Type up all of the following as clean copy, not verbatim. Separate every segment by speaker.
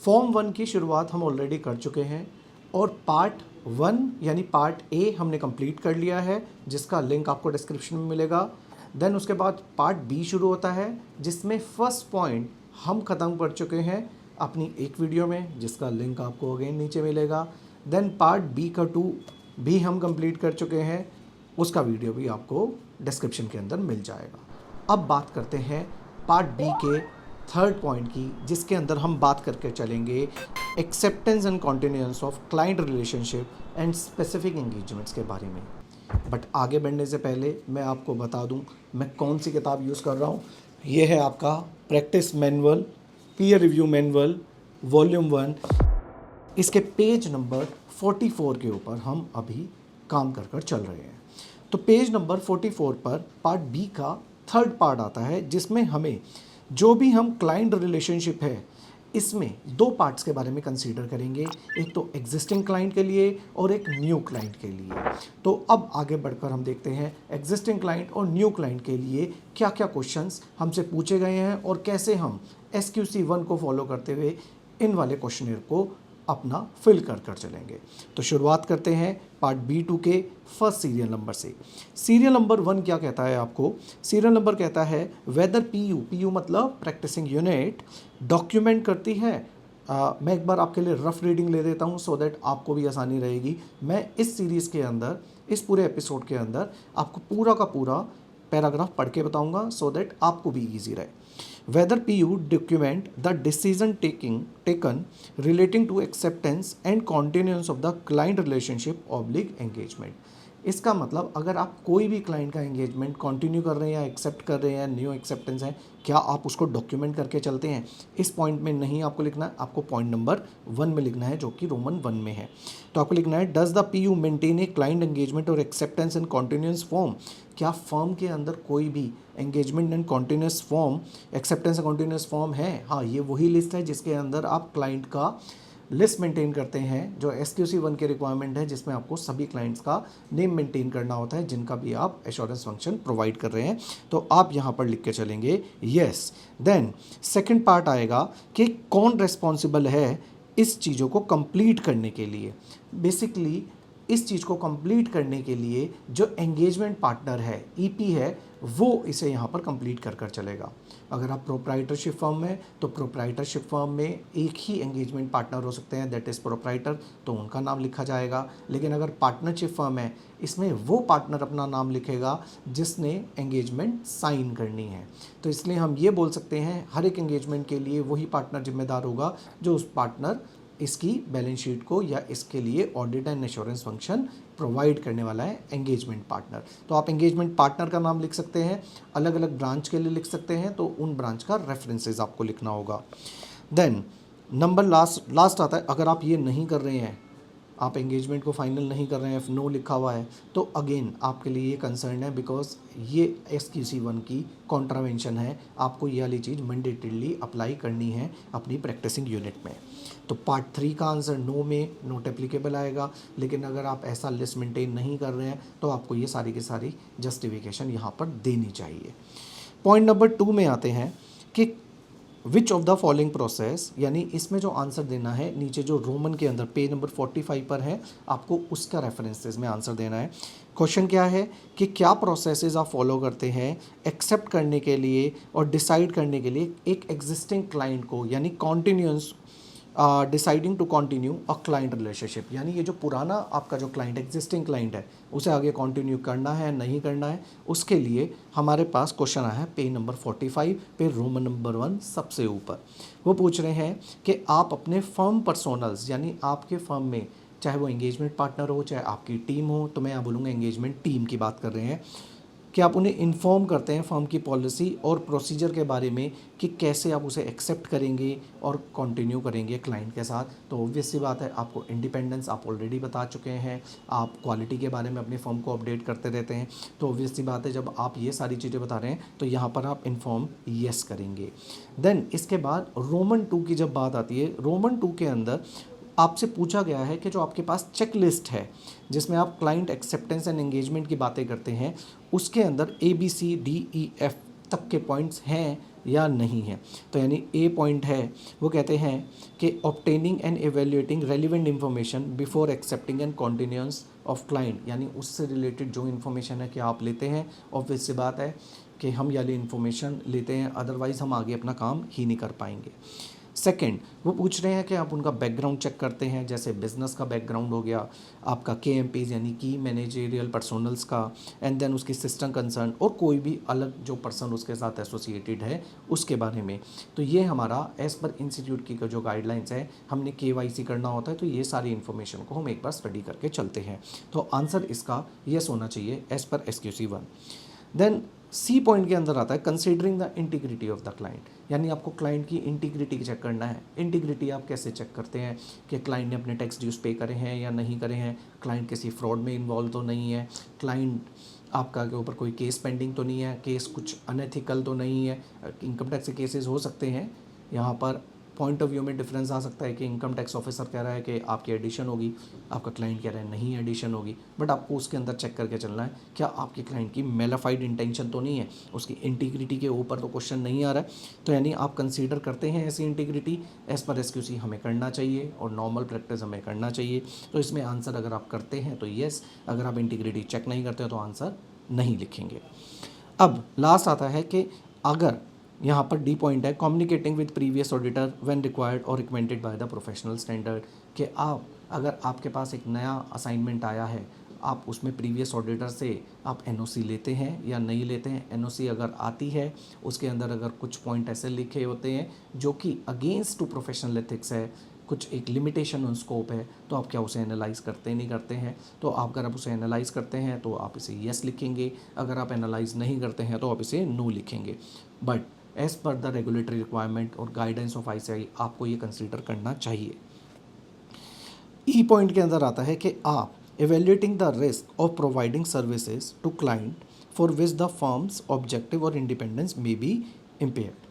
Speaker 1: Form 1 की शुरुआत हम ऑलरेडी कर चुके हैं और पार्ट 1 यानी पार्ट ए हमने कंप्लीट कर लिया है, जिसका लिंक आपको डिस्क्रिप्शन में मिलेगा। देन उसके बाद पार्ट बी शुरू होता है, जिसमें फर्स्ट पॉइंट हम ख़त्म कर चुके हैं अपनी एक वीडियो में, जिसका लिंक आपको अगेन नीचे मिलेगा। देन पार्ट बी का 2 भी हम कंप्लीट कर चुके हैं, उसका वीडियो भी आपको डिस्क्रिप्शन के अंदर मिल जाएगा। अब बात करते हैं पार्ट बी के थर्ड पॉइंट की, जिसके अंदर हम बात करके चलेंगे acceptance and continuance of client relationship and specific engagements के बारे में। बट आगे बढ़ने से पहले मैं आपको बता दूं मैं कौन सी किताब यूज़ कर रहा हूं। ये है आपका practice manual, peer review manual, volume 1। इसके पेज नंबर 44 के ऊपर हम अभी काम कर चल रहे हैं। तो पेज नंबर 44 पर पार्ट बी का थर्ड पार्ट आता है, जिसमें हमें जो भी हम क्लाइंट रिलेशनशिप है इसमें 2 पार्ट्स के बारे में कंसीडर करेंगे, एक तो एग्जिस्टिंग क्लाइंट के लिए और एक न्यू क्लाइंट के लिए। तो अब आगे बढ़कर हम देखते हैं एग्जिस्टिंग क्लाइंट और न्यू क्लाइंट के लिए क्या क्या क्वेश्चंस हमसे पूछे गए हैं और कैसे हम SQC1 को फॉलो करते हुए इन वाले क्वेश्चनर को अपना फिल कर चलेंगे। तो शुरुआत करते हैं पार्ट B2 के फर्स्ट सीरियल नंबर से। सीरियल नंबर 1 क्या कहता है आपको? सीरियल नंबर कहता है वेदर PU मतलब प्रैक्टिसिंग यूनिट डॉक्यूमेंट करती है। मैं एक बार आपके लिए रफ रीडिंग ले देता हूँ सो दैट आपको भी आसानी रहेगी। मैं इस सीरीज़ के अंदर, इस पूरे एपिसोड के अंदर आपको पूरा का पूरा पैराग्राफ पढ़ के बताऊँगा सो दैट आपको भी ईजी रहे। Whether PU document the decision taken relating to acceptance and continuance of the client relationship / engagement। इसका मतलब अगर आप कोई भी क्लाइंट का एंगेजमेंट कंटिन्यू कर रहे हैं या एक्सेप्ट कर रहे हैं, न्यू एक्सेप्टेंस है, क्या आप उसको डॉक्यूमेंट करके चलते हैं? इस पॉइंट में नहीं आपको लिखना है, आपको पॉइंट नंबर 1 में लिखना है, जो कि रोमन 1 में है। तो आपको लिखना है does the PU maintain a client engagement और एक्सेप्टेंस एंड कॉन्टिन्यूस फॉर्म। क्या फर्म के अंदर कोई भी engagement and continuous form, acceptance and continuous form है? हाँ, ये वही लिस्ट है जिसके अंदर आप क्लाइंट का लिस्ट मेंटेन करते हैं, जो SQC1 के रिक्वायरमेंट है, जिसमें आपको सभी क्लाइंट्स का नेम मेंटेन करना होता है जिनका भी आप एश्योरेंस फंक्शन प्रोवाइड कर रहे हैं। तो आप यहाँ पर लिख के चलेंगे यस। देन सेकंड पार्ट आएगा कि कौन रिस्पॉन्सिबल है इस चीज़ों को कंप्लीट करने के लिए। बेसिकली इस चीज़ को कंप्लीट करने के लिए जो एंगेजमेंट पार्टनर है, EP है, वो इसे यहाँ पर कंप्लीट कर चलेगा। अगर आप प्रोप्राइटरशिप फर्म में, तो प्रोप्राइटरशिप फर्म में एक ही एंगेजमेंट पार्टनर हो सकते हैं, दैट इज़ प्रोप्राइटर, तो उनका नाम लिखा जाएगा। लेकिन अगर पार्टनरशिप फर्म है, इसमें वो पार्टनर अपना नाम लिखेगा जिसने एंगेजमेंट साइन करनी है। तो इसलिए हम ये बोल सकते हैं हर एक एंगेजमेंट के लिए वही पार्टनर जिम्मेदार होगा जो उस पार्टनर इसकी बैलेंस शीट को या इसके लिए audit and assurance function provide करने वाला है एंगेजमेंट पार्टनर। तो आप एंगेजमेंट पार्टनर का नाम लिख सकते हैं, अलग अलग ब्रांच के लिए लिख सकते हैं, तो उन ब्रांच का रेफरेंसेस आपको लिखना होगा। देन नंबर लास्ट आता है, अगर आप ये नहीं कर रहे हैं, आप एंगेजमेंट को फाइनल नहीं कर रहे हैं, नो लिखा हुआ है, तो अगेन आपके लिए ये कंसर्न है, बिकॉज ये SQC1 की कॉन्ट्रावेंशन है। आपको ये वाली चीज़ मैंडेटरीली अप्लाई करनी है अपनी प्रैक्टिसिंग यूनिट में। तो पार्ट 3 का आंसर नो में नोट एप्लीकेबल आएगा। लेकिन अगर आप ऐसा लिस्ट मेंटेन नहीं कर रहे हैं तो आपको ये सारी की सारी जस्टिफिकेशन यहाँ पर देनी चाहिए। पॉइंट नंबर 2 में आते हैं कि which of the following process, यानी इसमें जो आंसर देना है, नीचे जो रोमन के अंदर पेज नंबर 45 पर है, आपको उसका रेफरेंसेस में आंसर देना है। क्वेश्चन क्या है कि क्या प्रोसेसेस आप फॉलो करते हैं एक्सेप्ट करने के लिए और डिसाइड करने के लिए एक एग्जिस्टिंग क्लाइंट को, यानी continuous deciding to continue a client relationship, यानी ये जो पुराना आपका जो क्लाइंट, एग्जिस्टिंग क्लाइंट है, उसे आगे कंटिन्यू करना है नहीं करना है, उसके लिए हमारे पास क्वेश्चन आया है पेज नंबर 45 पे, रोमन नंबर 1 सबसे ऊपर। वो पूछ रहे हैं कि आप अपने फर्म पर्सोनल्स, यानी आपके फर्म में चाहे वो एंगेजमेंट पार्टनर हो चाहे आपकी टीम हो, तो मैं यहाँ बोलूँगा एंगेजमेंट टीम की बात कर रहे हैं, कि आप उन्हें इन्फॉर्म करते हैं फर्म की पॉलिसी और प्रोसीजर के बारे में कि कैसे आप उसे एक्सेप्ट करेंगे और कंटिन्यू करेंगे क्लाइंट के साथ। तो ऑब्वियस सी बात है, आपको इंडिपेंडेंस आप ऑलरेडी बता चुके हैं, आप क्वालिटी के बारे में अपनी फर्म को अपडेट करते रहते हैं, तो ऑब्वियस सी बात है जब आप ये सारी चीज़ें बता रहे हैं तो यहाँ पर आप इन्फॉर्म येस करेंगे। देन इसके बाद रोमन 2 की जब बात आती है, रोमन 2 के अंदर आपसे पूछा गया है कि जो आपके पास चेक लिस्ट है जिसमें आप क्लाइंट एक्सेप्टेंस एंड एंगेजमेंट की बातें करते हैं, उसके अंदर ABCDEF तक के पॉइंट्स हैं या नहीं है। तो यानी ए पॉइंट है, वो कहते हैं कि obtaining and evaluating relevant information before accepting and continuance of client, यानी उससे रिलेटेड जो इन्फॉर्मेशन है कि आप लेते हैं, ऑब्वियस सी बात है कि हम ये इन्फॉर्मेशन लेते हैं, अदरवाइज़ हम आगे अपना काम ही नहीं कर पाएंगे। सेकंड, वो पूछ रहे हैं कि आप उनका बैकग्राउंड चेक करते हैं, जैसे बिजनेस का बैकग्राउंड हो गया, आपका KMPs यानी की मैनेजरियल पर्सोनल्स का, एंड देन उसकी सिस्टम कंसर्न और कोई भी अलग जो पर्सन उसके साथ एसोसिएटेड है उसके बारे में। तो ये हमारा एज़ पर इंस्टीट्यूट की जो गाइडलाइंस है, हमने KYC करना होता है, तो ये सारी इन्फॉर्मेशन को हम एक बार स्टडी करके चलते हैं। तो आंसर इसका येस होना चाहिए as per SQC 1। Then C point के अंदर आता है considering the integrity of the client, यानी आपको क्लाइंट की इंटीग्रिटी चेक करना है। इंटीग्रिटी आप कैसे चेक करते हैं कि क्लाइंट ने अपने टैक्स ड्यूज पे करे हैं या नहीं करे हैं, क्लाइंट किसी फ्रॉड में इन्वॉल्व तो नहीं है, क्लाइंट आपका के ऊपर कोई केस पेंडिंग तो नहीं है, केस कुछ अनएथिकल तो नहीं है। इनकम टैक्स के केसेस हो सकते हैं, यहाँ पर पॉइंट ऑफ व्यू में डिफरेंस आ सकता है कि इनकम टैक्स ऑफिसर कह रहा है कि आपकी एडिशन होगी, आपका क्लाइंट कह रहा है नहीं एडिशन होगी, बट आपको उसके अंदर चेक करके चलना है क्या आपके क्लाइंट की मेलाफाइड इंटेंशन तो नहीं है, उसकी इंटीग्रिटी के ऊपर तो क्वेश्चन नहीं आ रहा है। तो यानी आप कंसीडर करते हैं ऐसी इंटीग्रिटी, एज़ पर SQC हमें करना चाहिए और नॉर्मल प्रैक्टिस हमें करना चाहिए। तो इसमें आंसर अगर आप करते हैं तो येस, अगर आप इंटीग्रिटी चेक नहीं करते तो आंसर नहीं लिखेंगे। अब लास्ट आता है कि अगर यहाँ पर डी पॉइंट है communicating with previous auditor when required और recommended by the professional standard, कि आप अगर आपके पास एक नया असाइनमेंट आया है, आप उसमें प्रीवियस ऑडिटर से आप NOC लेते हैं या नहीं लेते हैं। NOC अगर आती है, उसके अंदर अगर कुछ पॉइंट ऐसे लिखे होते हैं जो कि अगेंस्ट टू प्रोफेशनल एथिक्स है, कुछ एक लिमिटेशन ऑन स्कोप है, तो आप क्या उसे एनालाइज़ करते नहीं करते हैं। तो आप अगर आप उसे एनालाइज़ करते हैं तो आप इसे येस लिखेंगे, अगर आप एनालाइज़ नहीं करते हैं तो आप इसे नो लिखेंगे। But as per the regulatory requirement और गाइडेंस ऑफ ICAI आपको ये कंसीडर करना चाहिए। ई पॉइंट के अंदर आता है कि आप evaluating the risk of providing services to client for which the firm's objective or independence may be impaired।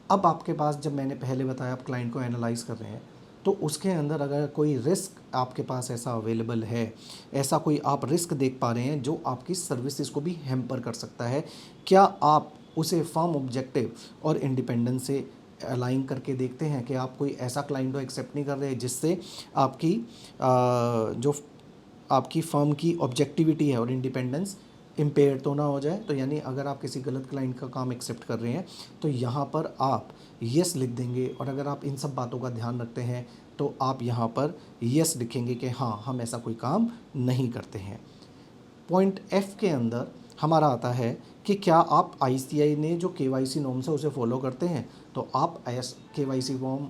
Speaker 1: अब आपके पास, जब मैंने पहले बताया आप क्लाइंट को एनालाइज कर रहे हैं, तो उसके अंदर अगर कोई रिस्क आपके पास ऐसा अवेलेबल है, ऐसा कोई आप रिस्क देख पा रहे हैं जो आपकी सर्विसेज को भी हैम्पर कर सकता है, क्या आप उसे फर्म ऑब्जेक्टिव और इंडिपेंडेंस से अलाइन करके देखते हैं कि आप कोई ऐसा क्लाइंट को एक्सेप्ट नहीं कर रहे जिससे आपकी जो आपकी फर्म की ऑब्जेक्टिविटी है और इंडिपेंडेंस इम्पेयर तो ना हो जाए। तो यानी अगर आप किसी गलत क्लाइंट का काम एक्सेप्ट कर रहे हैं तो यहाँ पर आप येस लिख देंगे, और अगर आप इन सब बातों का ध्यान रखते हैं तो आप यहाँ पर येस लिखेंगे कि हाँ, हम ऐसा कोई काम नहीं करते हैं। पॉइंट F के अंदर हमारा आता है कि क्या आप ICAI ने जो KYC नॉर्म्स है उसे फॉलो करते हैं। तो आप KYC फॉर्म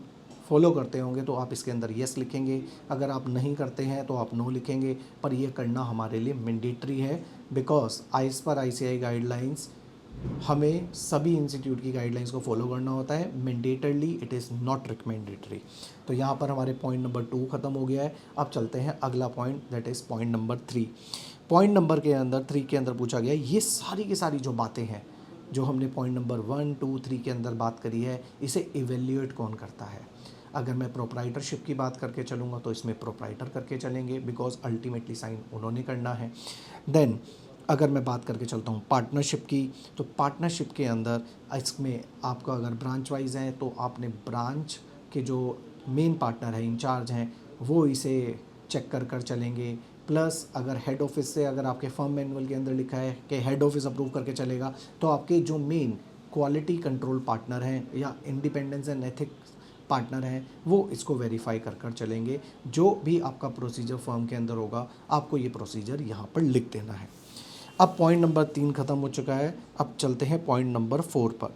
Speaker 1: फॉलो करते होंगे तो आप इसके अंदर येस लिखेंगे, अगर आप नहीं करते हैं तो आप नो लिखेंगे। पर ये करना हमारे लिए मैंडेटरी है, because as per ICAI guidelines हमें सभी इंस्टीट्यूट की गाइडलाइंस को फॉलो करना होता है। Mandatorily, it is not recommendatory. तो यहाँ पर हमारे पॉइंट नंबर 2 ख़त्म हो गया है। अब चलते हैं अगला point, that is point number 3। Point number के अंदर 3 के अंदर पूछा गया ये सारी की सारी जो बातें हैं जो हमने पॉइंट नंबर 1, 2, 3 के अंदर बात करी है, इसे इवेल्यूएट कौन करता है। अगर मैं प्रोप्राइटरशिप की बात करके चलूँगा तो इसमें प्रोप्राइटर करके चलेंगे, बिकॉज अल्टीमेटली साइन उन्होंने करना है। देन अगर मैं बात करके चलता हूँ पार्टनरशिप की, तो पार्टनरशिप के अंदर इसमें आपका अगर ब्रांच वाइज है तो आपने ब्रांच के जो मेन पार्टनर है, इंचार्ज हैं, वो इसे चेक कर चलेंगे। प्लस अगर हेड ऑफिस से, अगर आपके फर्म मैनुअल के अंदर लिखा है कि हेड ऑफिस अप्रूव करके चलेगा, तो आपके जो मेन क्वालिटी कंट्रोल पार्टनर हैं या इंडिपेंडेंस एंड एथिक्स पार्टनर हैं, वो इसको वेरीफाई कर चलेंगे। जो भी आपका प्रोसीजर फर्म के अंदर होगा, आपको ये प्रोसीजर यहाँ पर लिख देना है। अब पॉइंट नंबर 3 ख़त्म हो चुका है। अब चलते हैं पॉइंट नंबर 4 पर।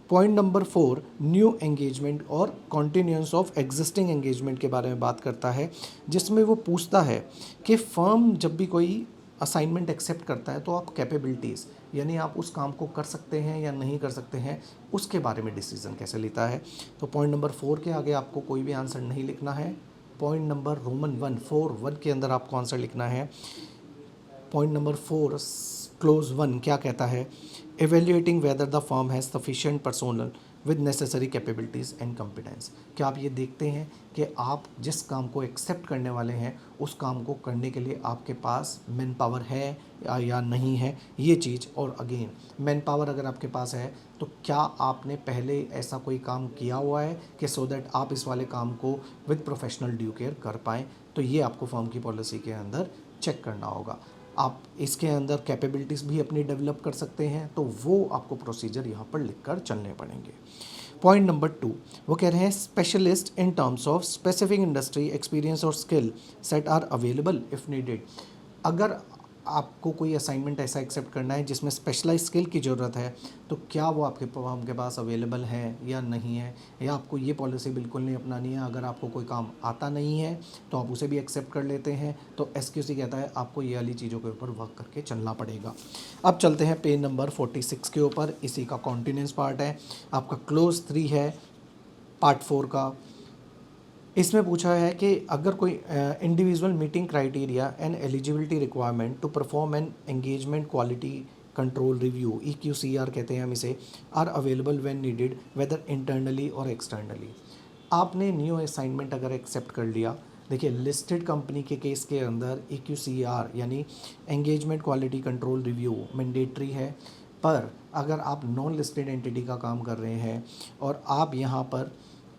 Speaker 1: पॉइंट नंबर 4 न्यू एंगेजमेंट और कॉन्टिन्यूएंस ऑफ एग्जिस्टिंग एंगेजमेंट के बारे में बात करता है, जिसमें वो पूछता है कि फर्म जब भी कोई असाइनमेंट एक्सेप्ट करता है तो आप कैपेबिलिटीज़, यानी आप उस काम को कर सकते हैं या नहीं कर सकते हैं, उसके बारे में डिसीजन कैसे लेता है। तो पॉइंट नंबर 4 के आगे आपको कोई भी आंसर नहीं लिखना है। पॉइंट नंबर रोमन 1 के अंदर आपको आंसर लिखना है। पॉइंट नंबर 4 क्लोज 1 क्या कहता है evaluating whether the firm has sufficient personnel with necessary capabilities and competence। क्या आप ये देखते हैं कि आप जिस काम को एक्सेप्ट करने वाले हैं उस काम को करने के लिए आपके पास मैन पावर है या नहीं है, ये चीज़। और अगेन मैन पावर अगर आपके पास है तो क्या आपने पहले ऐसा कोई काम किया हुआ है कि सो दैट आप इस वाले काम को विद प्रोफेशनल ड्यू केयर कर पाएँ। तो ये आपको फर्म की पॉलिसी के अंदर चेक करना होगा। आप इसके अंदर कैपेबिलिटीज़ भी अपनी डेवलप कर सकते हैं, तो वो आपको प्रोसीजर यहाँ पर लिखकर चलने पड़ेंगे। पॉइंट नंबर 2, वो कह रहे हैं specialist in terms of specific industry experience और skill set are available if needed. अगर आपको कोई असाइनमेंट ऐसा एक्सेप्ट करना है जिसमें स्पेशलाइज स्किल की ज़रूरत है, तो क्या वो आपके पास अवेलेबल है या नहीं है, या आपको ये पॉलिसी बिल्कुल नहीं अपनानी है। अगर आपको कोई काम आता नहीं है तो आप उसे भी एक्सेप्ट कर लेते हैं। तो एसक्यूसी कहता है आपको ये वाली चीज़ों के ऊपर वर्क करके चलना पड़ेगा। अब चलते हैं पेज नंबर 46 के ऊपर, इसी का कॉन्टिन्यूस पार्ट है, आपका क्लोज 3 है पार्ट 4 का। इसमें पूछा है कि अगर कोई individual meeting criteria and eligibility requirement to perform an engagement quality control review EQCR कहते हैं हम इसे, are available when needed whether internally और एक्सटर्नली। आपने न्यू असाइनमेंट अगर एक्सेप्ट कर लिया, देखिए लिस्टेड कंपनी के केस के अंदर EQCR यानी engagement quality control review mandatory है। पर अगर आप नॉन लिस्टेड एंटिटी का काम कर रहे हैं और आप यहाँ पर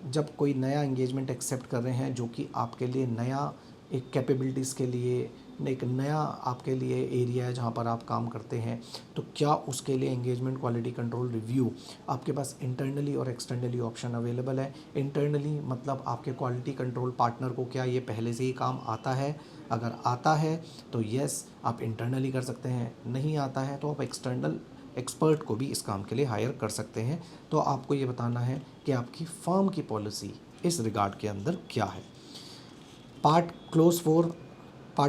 Speaker 1: जब कोई नया एंगेजमेंट एक्सेप्ट कर रहे हैं जो कि आपके लिए नया एक कैपेबिलिटीज़ के लिए एक नया आपके लिए एरिया है जहाँ पर आप काम करते हैं, तो क्या उसके लिए एंगेजमेंट क्वालिटी कंट्रोल रिव्यू आपके पास इंटरनली और एक्सटर्नली ऑप्शन अवेलेबल है। इंटरनली मतलब आपके क्वालिटी कंट्रोल पार्टनर को क्या ये पहले से ही काम आता है, अगर आता है तो यस आप इंटरनली कर सकते हैं, नहीं आता है तो आप एक्सटर्नल एक्सपर्ट को भी इस काम के लिए हायर कर सकते हैं। तो आपको ये बताना है कि आपकी फर्म की पॉलिसी इस रिगार्ड के अंदर क्या है। पार्ट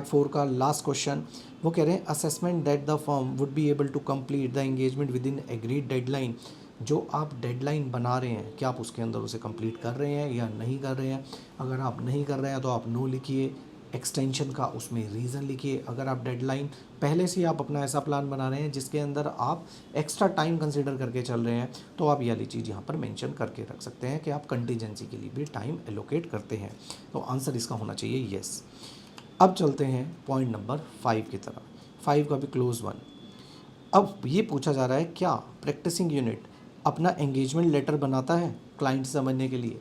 Speaker 1: 4 का लास्ट क्वेश्चन, वो कह रहे हैं assessment that the firm would be able to complete the engagement within agreed deadline. जो आप डेडलाइन बना रहे हैं क्या आप उसके अंदर उसे कंप्लीट कर रहे हैं या नहीं कर रहे हैं। अगर आप नहीं कर रहे हैं तो आप नो लिखिए, एक्सटेंशन का उसमें रीज़न लिखिए। अगर आप डेडलाइन पहले से आप अपना ऐसा प्लान बना रहे हैं जिसके अंदर आप एक्स्ट्रा टाइम कंसीडर करके चल रहे हैं, तो आप ये वाली चीज़ यहाँ पर मेंशन करके रख सकते हैं कि आप कंटीजेंसी के लिए भी टाइम एलोकेट करते हैं। तो आंसर इसका होना चाहिए येस। अब चलते हैं पॉइंट नंबर 5 की तरफ, 5 का भी क्लोज 1। अब ये पूछा जा रहा है क्या प्रैक्टिसिंग यूनिट अपना एंगेजमेंट लेटर बनाता है क्लाइंट समझने के लिए।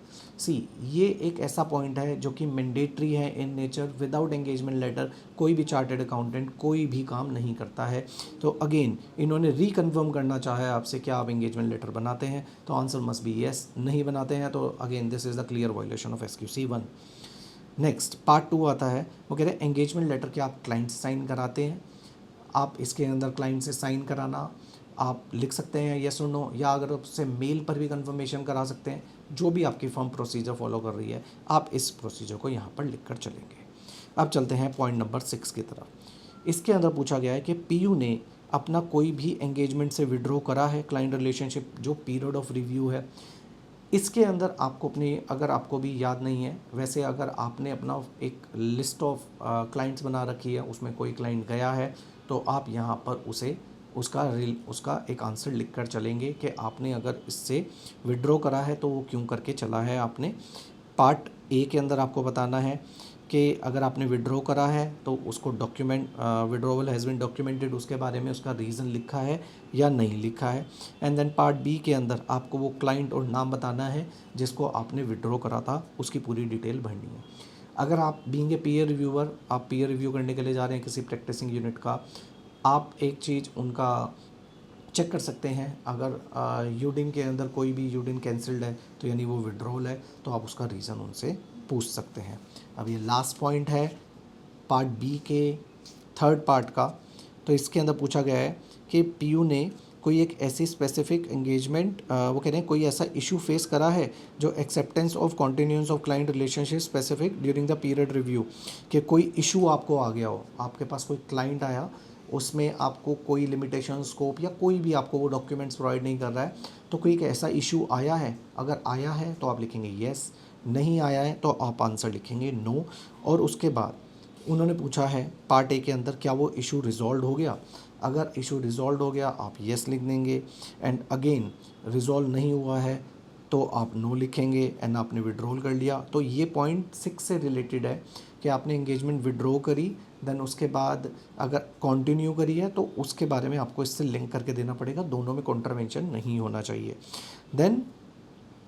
Speaker 1: ये एक ऐसा पॉइंट है जो कि मैंडेटरी है in nature. Without engagement letter कोई भी चार्टर्ड अकाउंटेंट कोई भी काम नहीं करता है। तो अगेन इन्होंने रिकन्फर्म करना चाहा है आपसे क्या आप एंगेजमेंट लेटर बनाते हैं, तो आंसर मस्ट बी येस। नहीं बनाते हैं तो again this is the clear violation of SQC 1। Next part 2 आता है, वो कह रहे हैं एंगेजमेंट लेटर क्या आप क्लाइंट से साइन कराते हैं। आप इसके अंदर क्लाइंट से साइन कराना आप लिख सकते हैं येस और नो, या अगर उससे मेल पर भी कंफर्मेशन करा सकते हैं। जो भी आपकी फर्म प्रोसीजर फॉलो कर रही है आप इस प्रोसीजर को यहाँ पर लिख कर चलेंगे। अब चलते हैं पॉइंट नंबर 6 की तरफ। इसके अंदर पूछा गया है कि PU ने अपना कोई भी एंगेजमेंट से विड्रॉ करा है क्लाइंट रिलेशनशिप जो पीरियड ऑफ रिव्यू है। इसके अंदर आपको अपनी, अगर आपको भी याद नहीं है, वैसे अगर आपने अपना एक लिस्ट ऑफ क्लाइंट्स बना रखी है, उसमें कोई क्लाइंट गया है तो आप यहाँ पर उसे उसका एक आंसर लिख कर चलेंगे कि आपने अगर इससे विड्रॉ करा है तो वो क्यों करके चला है। आपने पार्ट A के अंदर आपको बताना है कि अगर आपने विड्रॉ करा है तो उसको document withdrawal has been documented, उसके बारे में उसका रीज़न लिखा है या नहीं लिखा है। एंड देन पार्ट B के अंदर आपको वो क्लाइंट और नाम बताना है जिसको आपने विड्रॉ करा था, उसकी पूरी डिटेल भरनी है। अगर आप बीइंग ए पीयर रिव्यूअर, आप पीयर रिव्यू करने के लिए जा रहे हैं किसी प्रैक्टिसिंग यूनिट का, आप एक चीज़ उनका चेक कर सकते हैं। अगर यूडिन के अंदर कोई भी यूडिन कैंसिल्ड है तो यानी वो विड्रॉल है, तो आप उसका रीज़न उनसे पूछ सकते हैं। अब ये लास्ट पॉइंट है पार्ट B के थर्ड पार्ट का। तो इसके अंदर पूछा गया है कि PU ने कोई एक ऐसी स्पेसिफिक एंगेजमेंट, वो कह रहे हैं कोई ऐसा इशू फेस करा है जो acceptance of continuance of client relationship specific during the period review, कि कोई इशू आपको आ गया हो, आपके पास कोई क्लाइंट आया, उसमें आपको कोई लिमिटेशन स्कोप या कोई भी आपको वो डॉक्यूमेंट्स प्रोवाइड नहीं कर रहा है, तो कोई एक ऐसा इशू आया है। अगर आया है तो आप लिखेंगे येस, नहीं आया है तो आप आंसर लिखेंगे नो। और उसके बाद उन्होंने पूछा है पार्ट A के अंदर क्या वो इशू रिजॉल्व हो गया। अगर इशू रिजॉल्व हो गया आप येस लिख देंगे, एंड अगेन रिजॉल्व नहीं हुआ है तो आप नो लिखेंगे, एंड आपने विड्रॉल कर लिया। तो ये पॉइंट 6 से रिलेटेड है कि आपने एंगेजमेंट विड्रॉ करी, देन उसके बाद अगर कंटिन्यू करी है तो उसके बारे में आपको इससे लिंक करके देना पड़ेगा, दोनों में कॉन्ट्रावेंशन नहीं होना चाहिए। देन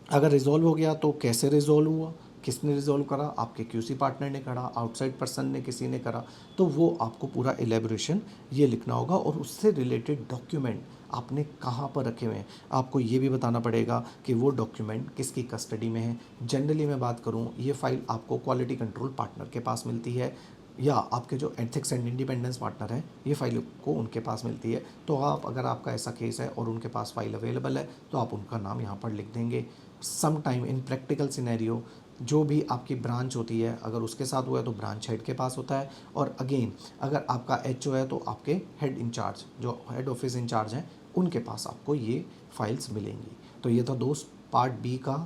Speaker 1: अगर रिजॉल्व हो गया तो कैसे रिजॉल्व हुआ, किसने रिजॉल्व करा, आपके क्यूसी पार्टनर ने करा, आउटसाइड पर्सन ने किसी ने करा, तो वो आपको पूरा एलेबोरेशन ये लिखना होगा। और उससे रिलेटेड डॉक्यूमेंट आपने कहाँ पर रखे हुए हैं, आपको ये भी बताना पड़ेगा कि वो डॉक्यूमेंट किसकी कस्टडी में है। जनरली मैं बात करूँ, ये फाइल आपको क्वालिटी कंट्रोल पार्टनर के पास मिलती है, या आपके जो एथिक्स एंड इंडिपेंडेंस पार्टनर है ये फाइल को उनके पास मिलती है। तो आप, अगर आपका ऐसा केस है और उनके पास फाइल अवेलेबल है, तो आप उनका नाम यहाँ पर लिख देंगे। Some time in practical scenario जो भी आपकी ब्रांच होती है, अगर उसके साथ हुआ है तो ब्रांच हेड के पास होता है, और अगेन अगर आपका एचओ है तो आपके हेड इंचार्ज, जो हेड ऑफिस इंचार्ज हैं, उनके पास आपको ये फाइल्स मिलेंगी। तो ये था दोस्त पार्ट बी का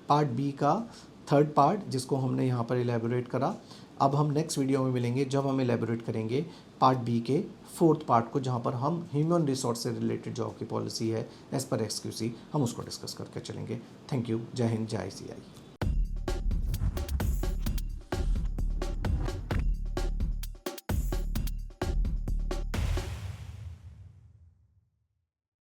Speaker 1: पार्ट बी का थर्ड पार्ट, जिसको हमने यहाँ पर एलेबोरेट करा। अब हम नेक्स्ट वीडियो में मिलेंगे जब हम एलेबोरेट करेंगे पार्ट बी के फोर्थ पार्ट को, जहाँ पर हम ह्यूमन रिसोर्स से रिलेटेड जो आपकी पॉलिसी है एज पर एक्सक्यूसी, हम उसको डिस्कस करके चलेंगे। Thank you. जय हिंद, जय ICI।